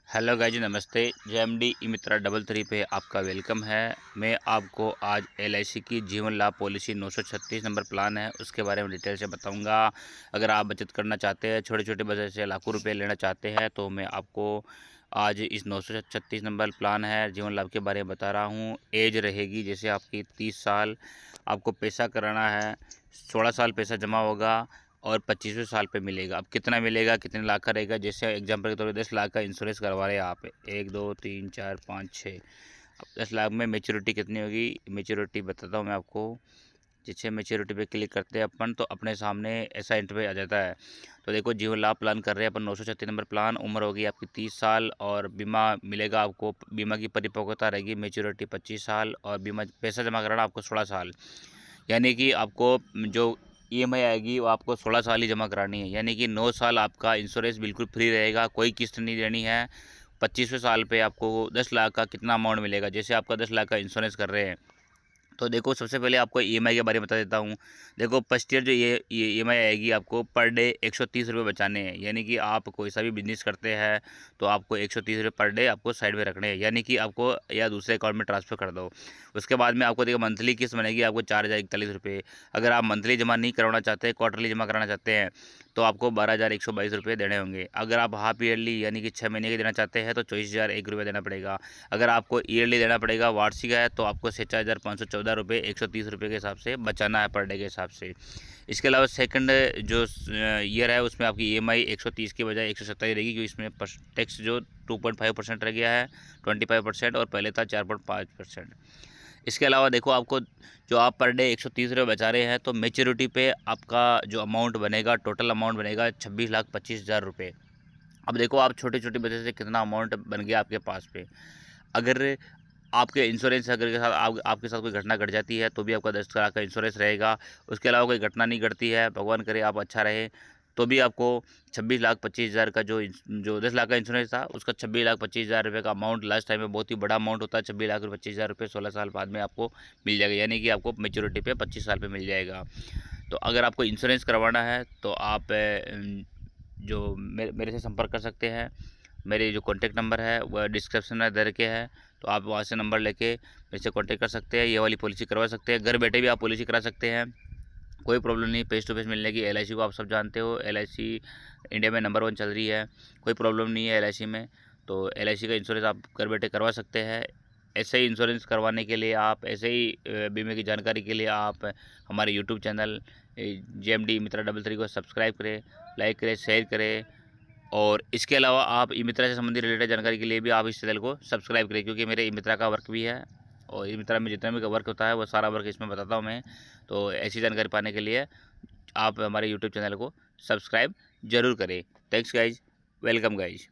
Hello guys, नमस्ते। JMD ई मित्रा 33 पे आपका वेलकम है। मैं आपको आज एलआईसी की जीवन लाभ पॉलिसी 936 नंबर प्लान है उसके बारे में डिटेल से बताऊंगा। अगर आप बचत करना चाहते हैं, छोटे छोटे बचत से लाखों रुपए लेना चाहते हैं, तो मैं आपको आज इस 936 नंबर प्लान है जीवन लाभ के बारे में बता रहा हूँ। एज रहेगी जैसे आपकी 30 साल, आपको पैसा कराना है, 16 साल पैसा जमा होगा और 25वें साल पे मिलेगा। अब कितना मिलेगा, कितने लाख का रहेगा? जैसे एग्जांपल के तौर पे 10 लाख का इंश्योरेंस करवा रहे हैं आप, 1 2 3 4 5 6। अब 10 लाख में मेच्योरिटी कितनी होगी? मेच्योरिटी बताता हूँ मैं आपको। जैसे मेच्योरिटी पे क्लिक करते हैं अपन, तो अपने सामने ऐसा इंटरफेस आ जाता है। तो देखो, जीवन लाभ प्लान कर रहे हैं अपन 936 नंबर प्लान। उम्र होगी आपकी 30 साल और बीमा मिलेगा आपको। बीमा की परिपक्वता रहेगी, मेच्योरिटी 25 साल और बीमा पैसा जमा कराना आपको 16 साल। यानी कि आपको जो ईएमआई आएगी वो आपको 16 साल ही जमा करानी है। यानी कि 9 साल आपका इंश्योरेंस बिल्कुल फ्री रहेगा, कोई किस्त नहीं देनी है। 25वें साल पे आपको 10 लाख का कितना अमाउंट मिलेगा? जैसे आपका 10 लाख का इंश्योरेंस कर रहे हैं, तो देखो सबसे पहले आपको ईएमआई के बारे में बता देता हूँ। देखो, फर्स्ट ईयर जो ये ईएमआई आएगी आपको पर डे 130 रुपये बचाने हैं। यानी कि आप कोई सा भी बिजनेस करते हैं तो आपको 130 रुपये पर डे आपको साइड में रखने हैं, यानी कि आपको या दूसरे अकाउंट में ट्रांसफ़र कर दो। उसके बाद में आपको देखो मंथली किस्त बनेगी आपको 4041 रुपये। अगर आप मंथली जमा नहीं करवाना चाहते, क्वार्टरली जमा कराना चाहते हैं, तो आपको 12,122 रुपये देने होंगे। अगर आप हाफ ईयरली यानी कि 6 महीने के देना चाहते हैं तो 24,001 रुपये देना पड़ेगा। अगर आपको ईयरली देना पड़ेगा, वार्षिक है, तो आपको 46,514 रुपये 130 रुपये के हिसाब से बचाना है पर डे के हिसाब से। इसके अलावा सेकंड जो ईयर है उसमें आपकी ईएमआई 130 की बजाय 127 रहेगी, क्योंकि इसमें टैक्स जो 2.5% रह गया है, 25%, और पहले था 4.5%। इसके अलावा देखो, आपको जो आप पर डे 130 रुपये बचा रहे हैं, तो मेच्योरिटी पे आपका जो अमाउंट बनेगा, टोटल अमाउंट बनेगा 26,25,000 रुपये। अब देखो, आप छोटी छोटी वजह से कितना अमाउंट बन गया आपके पास पे। अगर आपके इंश्योरेंस अगर के साथ आपके साथ कोई घटना घट जाती है तो भी आपका 10 लाख का इंश्योरेंस रहेगा। उसके अलावा कोई घटना नहीं घटती है, भगवान करे आप अच्छा रहे, तो भी आपको 26,25,000 का जो 10 लाख का इंश्योरेंस था उसका 26,25,000 रुपये का अमाउंट लास्ट टाइम में बहुत ही बड़ा अमाउंट होता है। 26,25,000 रुपये 16 साल बाद में आपको मिल जाएगा, यानी कि आपको मेच्योरिटी पे 25 साल पे मिल जाएगा। तो अगर आपको इंश्योरेंस करवाना है तो आप जो मेरे से संपर्क कर सकते हैं। मेरी जो कॉन्टैक्ट नंबर है वह डिस्क्रिप्शन में दे रखे है, तो आप वहाँ से नंबर लेके मेरे से कॉन्टैक्ट कर सकते हैं। ये वाली पॉलिसी करवा सकते हैं, घर बैठे भी आप पॉलिसी करा सकते हैं, कोई प्रॉब्लम नहीं। फेस टू फेस मिलने की, एलआईसी को आप सब जानते हो, एलआईसी इंडिया में नंबर 1 चल रही है, कोई प्रॉब्लम नहीं है एलआईसी में। तो एलआईसी का इंश्योरेंस आप घर बैठे करवा सकते हैं। ऐसे ही इंश्योरेंस करवाने के लिए आप, ऐसे ही बीमे की जानकारी के लिए आप हमारे यूट्यूब चैनल जेएमडी मित्रा 33 को सब्सक्राइब करें, लाइक करें, शेयर करें। और इसके अलावा आप ई मित्रा से संबंधित रिलेटेड जानकारी के लिए भी आप इस चैनल को सब्सक्राइब करें, क्योंकि मेरे ई मित्रा का वर्क भी है और ई मित्रा में जितना भी वर्क होता है वो सारा वर्क इसमें बताता हूँ मैं। तो ऐसी जानकारी पाने के लिए आप हमारे यूट्यूब चैनल को सब्सक्राइब ज़रूर करें। Thanks guys, welcome guys.